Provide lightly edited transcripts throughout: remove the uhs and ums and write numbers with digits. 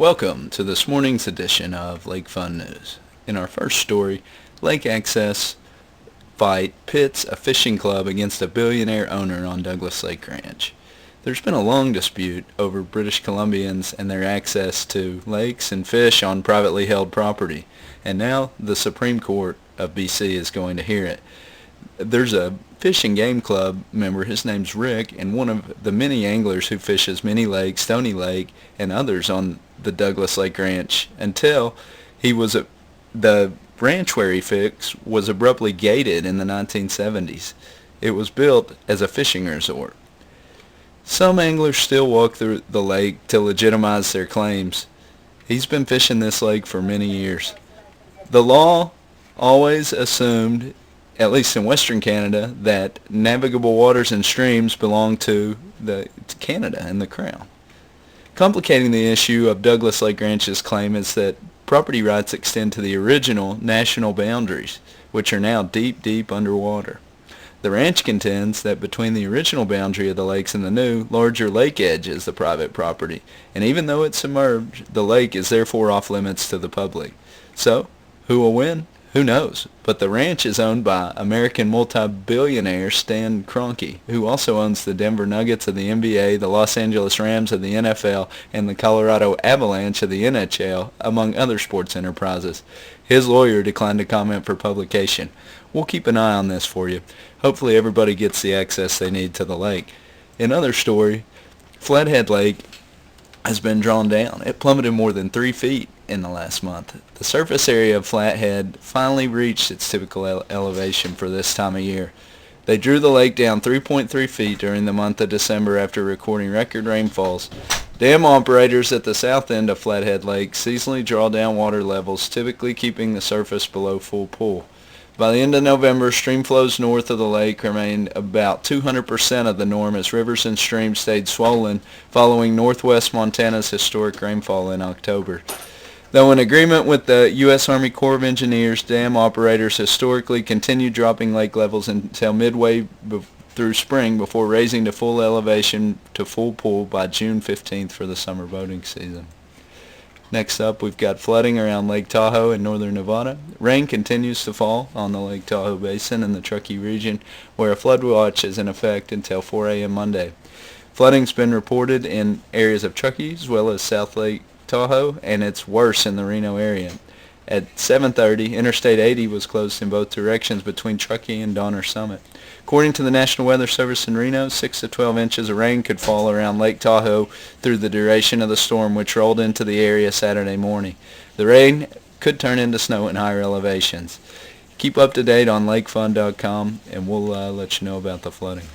Welcome to this morning's edition of Lake Fun News. In our first story, Lake Access fight pits a fishing club against a billionaire owner on Douglas Lake Ranch. There's been a long dispute over British Columbians and their access to lakes and fish on privately held property, and now the Supreme Court of BC is going to hear it. There's a Fish and Game Club member, his name's Rick, and one of the many anglers who fishes Mini Lake, Stony Lake, and others on the Douglas Lake Ranch until the ranch where he fished was abruptly gated in the 1970s. It was built as a fishing resort. Some anglers still walk through the lake to legitimize their claims. He's been fishing this lake for many years. The law always assumed, at least in Western Canada, that navigable waters and streams belong to Canada and the Crown. Complicating the issue of Douglas Lake Ranch's claim is that property rights extend to the original national boundaries, which are now deep, deep underwater. The ranch contends that between the original boundary of the lakes and the new, larger lake edge is the private property, and even though it's submerged, the lake is therefore off limits to the public. So, who will win? Who knows? But the ranch is owned by American multi-billionaire Stan Kroenke, who also owns the Denver Nuggets of the NBA, the Los Angeles Rams of the NFL, and the Colorado Avalanche of the NHL, among other sports enterprises. His lawyer declined to comment for publication. We'll keep an eye on this for you. Hopefully everybody gets the access they need to the lake. In other story, Flathead Lake has been drawn down. It plummeted more than 3 feet in the last month. The surface area of Flathead finally reached its typical elevation for this time of year. They drew the lake down 3.3 feet during the month of December after recording record rainfalls. Dam operators at the south end of Flathead Lake seasonally draw down water levels, typically keeping the surface below full pool. By the end of November, stream flows north of the lake remained about 200% of the norm as rivers and streams stayed swollen following northwest Montana's historic rainfall in October. Though in agreement with the U.S. Army Corps of Engineers, dam operators historically continued dropping lake levels until midway through spring before raising to full elevation to full pool by June 15th for the summer boating season. Next up, we've got flooding around Lake Tahoe in northern Nevada. Rain continues to fall on the Lake Tahoe Basin in the Truckee region, where a flood watch is in effect until 4 a.m. Monday. Flooding's been reported in areas of Truckee as well as South Lake Tahoe, and it's worse in the Reno area. At 7:30, Interstate 80 was closed in both directions between Truckee and Donner Summit. According to the National Weather Service in Reno, 6 to 12 inches of rain could fall around Lake Tahoe through the duration of the storm, which rolled into the area Saturday morning. The rain could turn into snow in higher elevations. Keep up to date on lakefun.com, and we'll let you know about the flooding.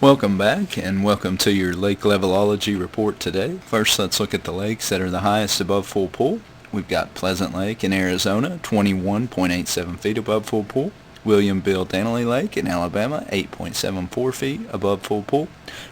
Welcome back, and welcome to your lake levelology report today. First, let's look at the lakes that are the highest above full pool. We've got Pleasant Lake in Arizona, 21.87 feet above full pool. William Bill Danley Lake in Alabama, 8.74 feet above full pool.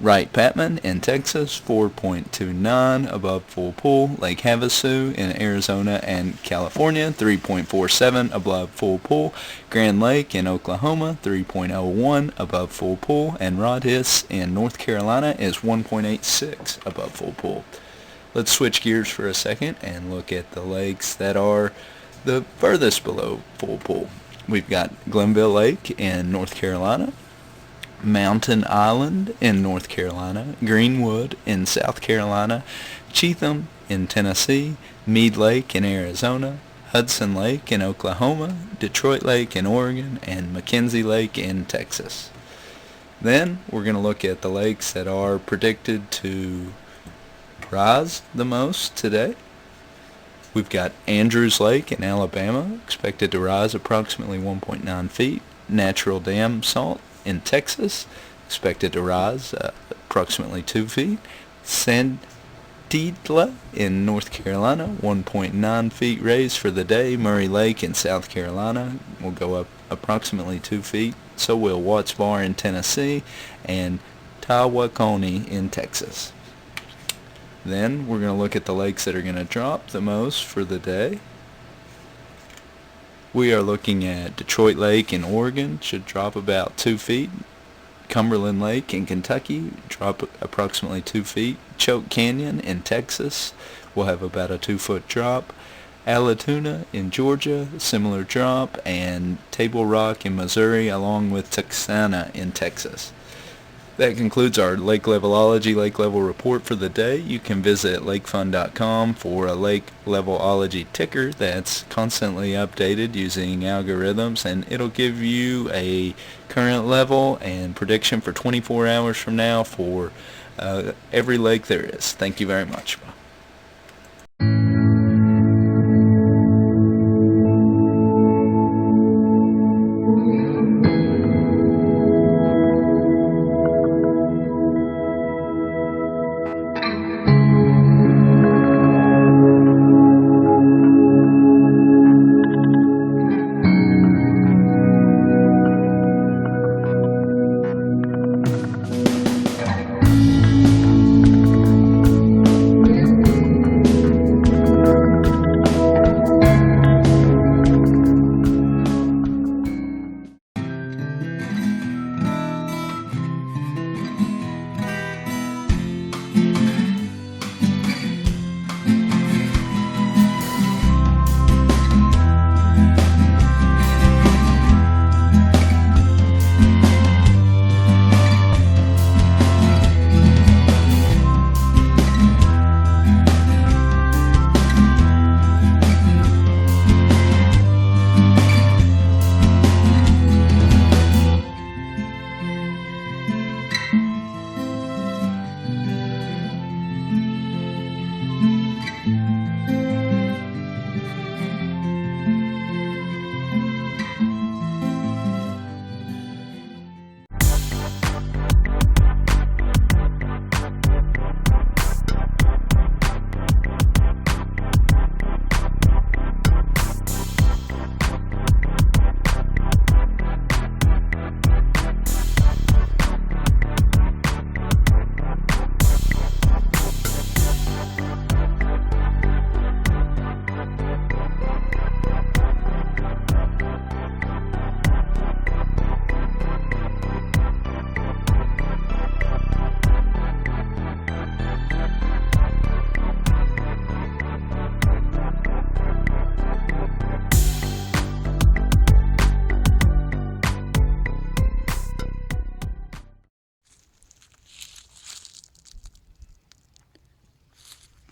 Wright Patman in Texas, 4.29 above full pool. Lake Havasu in Arizona and California, 3.47 above full pool. Grand Lake in Oklahoma, 3.01 above full pool. And Rod-His in North Carolina is 1.86 above full pool. Let's switch gears for a second and look at the lakes that are the furthest below full pool. We've got Glenville Lake in North Carolina, Mountain Island in North Carolina, Greenwood in South Carolina, Cheatham in Tennessee, Mead Lake in Arizona, Hudson Lake in Oklahoma, Detroit Lake in Oregon, and McKenzie Lake in Texas. Then we're going to look at the lakes that are predicted to rise the most today. We've got Andrews Lake in Alabama, expected to rise approximately 1.9 feet. Natural Dam Salt in Texas, expected to rise approximately 2 feet. Sandidla in North Carolina, 1.9 feet raised for the day. Murray Lake in South Carolina will go up approximately 2 feet. So will Watts Bar in Tennessee and Tawakonee in Texas. Then we're going to look at the lakes that are going to drop the most for the day. We are looking at Detroit Lake in Oregon, should drop about 2 feet. Cumberland Lake in Kentucky, drop approximately 2 feet. Choke Canyon in Texas will have about a 2-foot drop. Allatoona in Georgia, similar drop. And Table Rock in Missouri, along with Texana in Texas. That concludes our lake levelology lake level report for the day. You can visit lakefun.com for a lake levelology ticker that's constantly updated using algorithms, and it'll give you a current level and prediction for 24 hours from now for every lake there is. Thank you very much.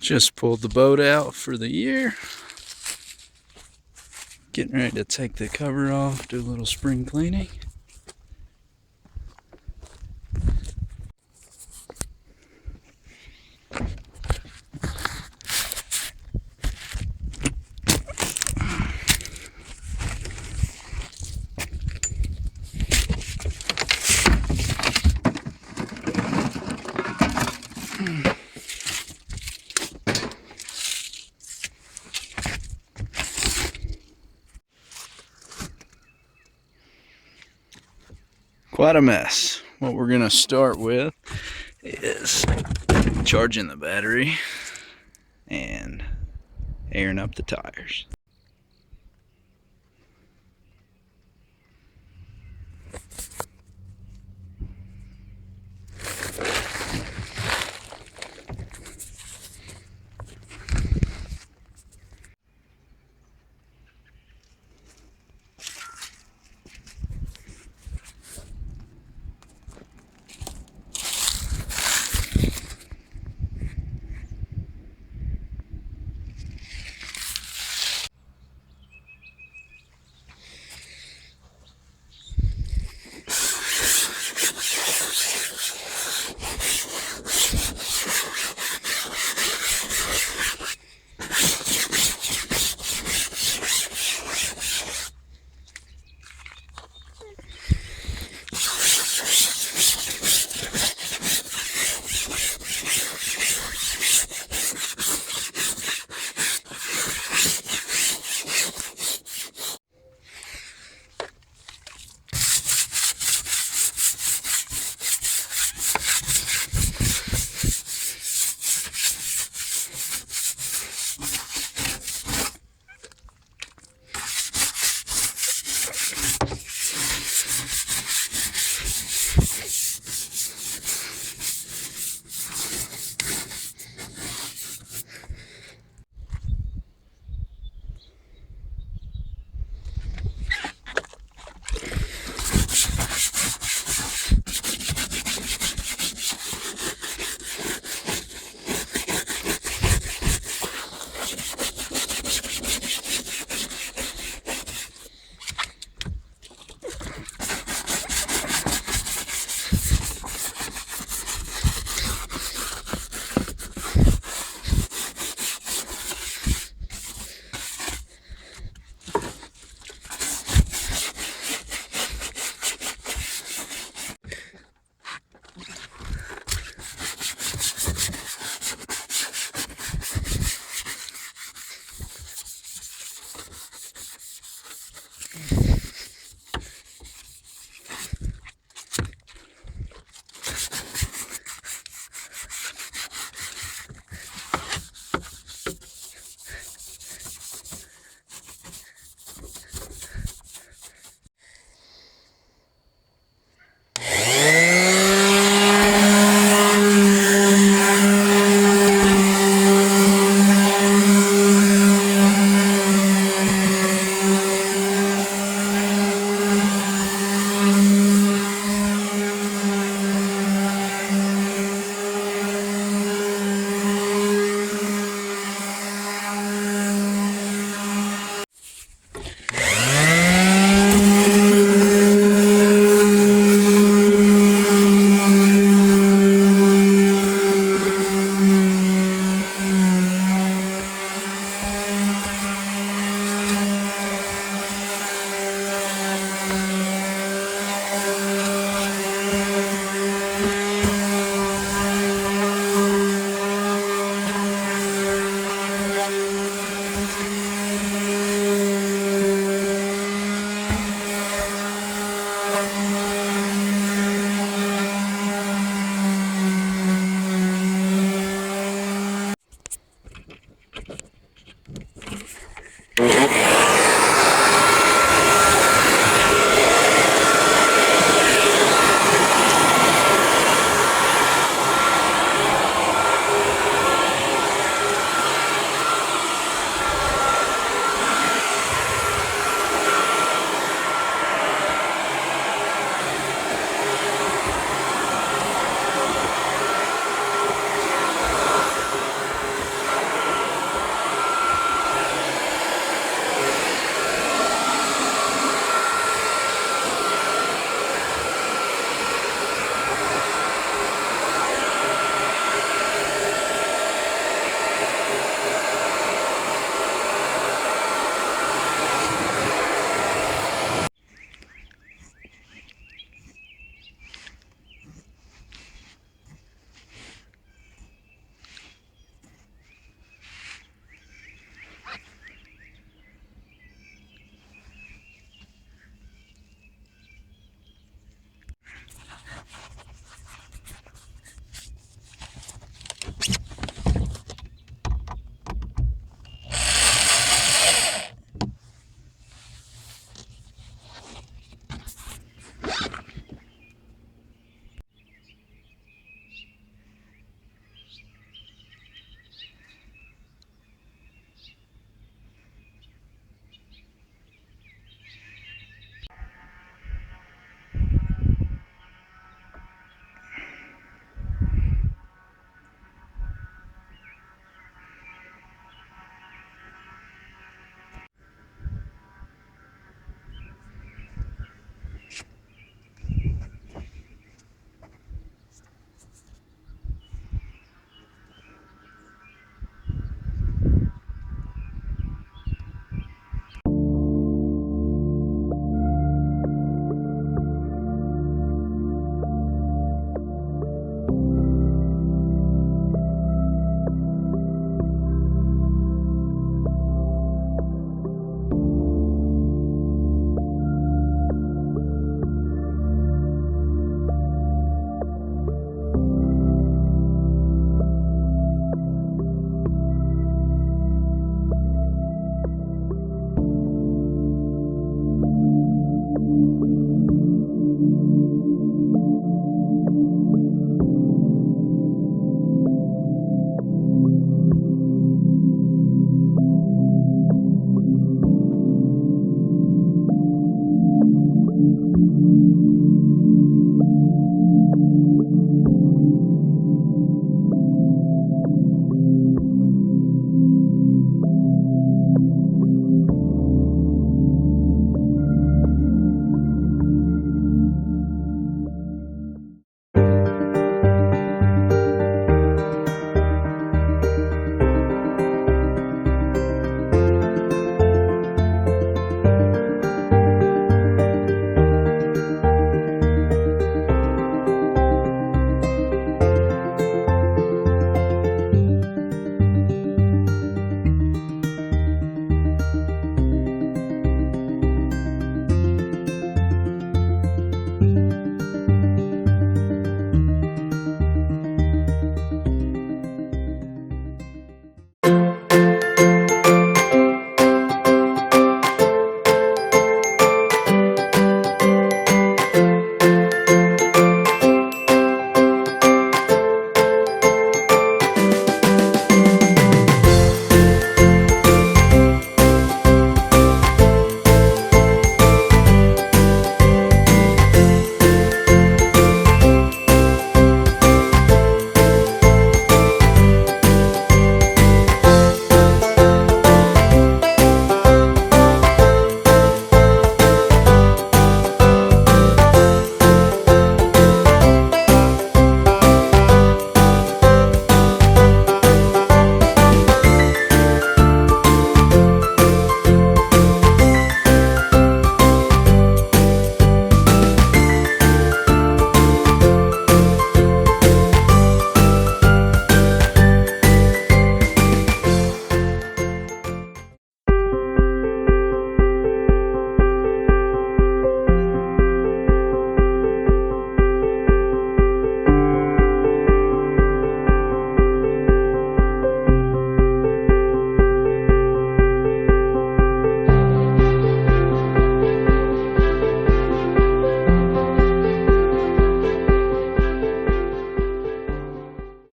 Just pulled the boat out for the year. Getting ready to take the cover off, do a little spring cleaning. Quite a mess. What we're going to start with is charging the battery and airing up the tires.